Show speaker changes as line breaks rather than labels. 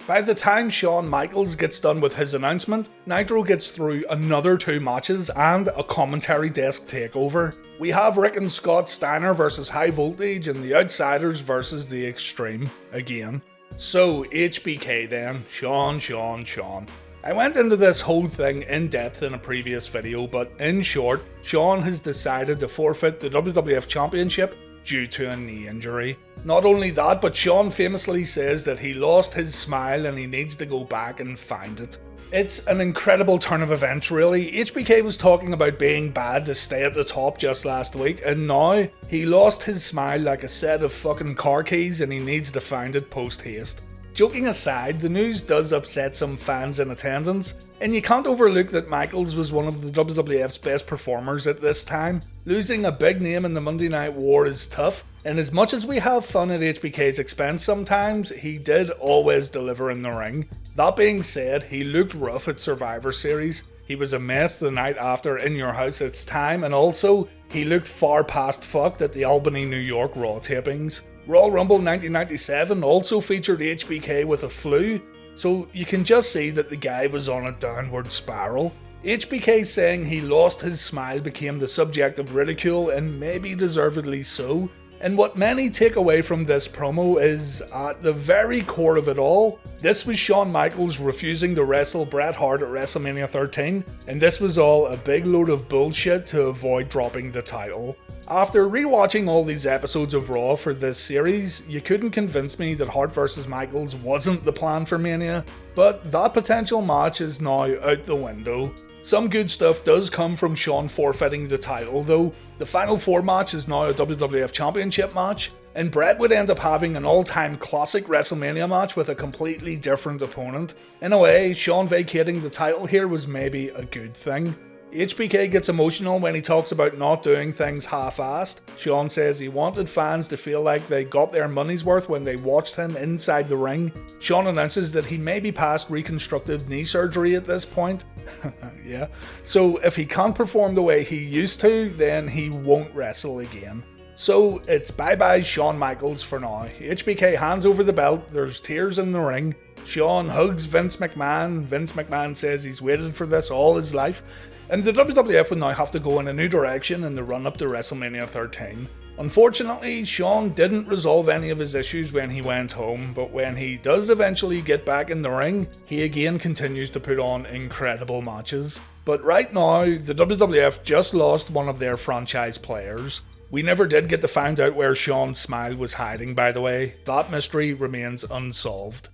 By the time Shawn Michaels gets done with his announcement, Nitro gets through another 2 matches and a commentary desk takeover. We have Rick and Scott Steiner versus High Voltage and the Outsiders versus the Extreme again. So HBK then, Shawn. I went into this whole thing in depth in a previous video, but in short, Shawn has decided to forfeit the WWF Championship due to a knee injury. Not only that, but Shawn famously says that he lost his smile and he needs to go back and find it. It's an incredible turn of events really. HBK was talking about being bad to stay at the top just last week, and now he lost his smile like a set of fucking car keys and he needs to find it post haste. Joking aside, the news does upset some fans in attendance, and you can't overlook that Michaels was one of the WWF's best performers at this time. Losing a big name in the Monday Night War is tough, and as much as we have fun at HBK's expense sometimes, he did always deliver in the ring. That being said, he looked rough at Survivor Series, he was a mess the night after In Your House It's Time, and also, he looked far past fucked at the Albany, New York Raw tapings. Royal Rumble 1997 also featured HBK with a flu, so you can just see that the guy was on a downward spiral. HBK saying he lost his smile became the subject of ridicule, and maybe deservedly so. And what many take away from this promo is, at the very core of it all, this was Shawn Michaels refusing to wrestle Bret Hart at WrestleMania 13, and this was all a big load of bullshit to avoid dropping the title. After rewatching all these episodes of Raw for this series, you couldn't convince me that Hart vs Michaels wasn't the plan for Mania, but that potential match is now out the window. Some good stuff does come from Shawn forfeiting the title though. The Final 4 match is now a WWF Championship match, and Bret would end up having an all-time classic WrestleMania match with a completely different opponent. In a way, Shawn vacating the title here was maybe a good thing. HBK gets emotional when he talks about not doing things half-assed. Shawn says he wanted fans to feel like they got their money's worth when they watched him inside the ring. Shawn announces that he may be past reconstructive knee surgery at this point. Yeah. So if he can't perform the way he used to, then he won't wrestle again. So it's bye-bye Shawn Michaels for now. HBK hands over the belt, there's tears in the ring. Shawn hugs Vince McMahon. Vince McMahon says he's waited for this all his life. And the WWF will now have to go in a new direction in the run-up to WrestleMania 13. Unfortunately, Shawn didn't resolve any of his issues when he went home, but when he does eventually get back in the ring, he again continues to put on incredible matches. But right now, the WWF just lost one of their franchise players. We never did get to find out where Shawn's smile was hiding, by the way. That mystery remains unsolved.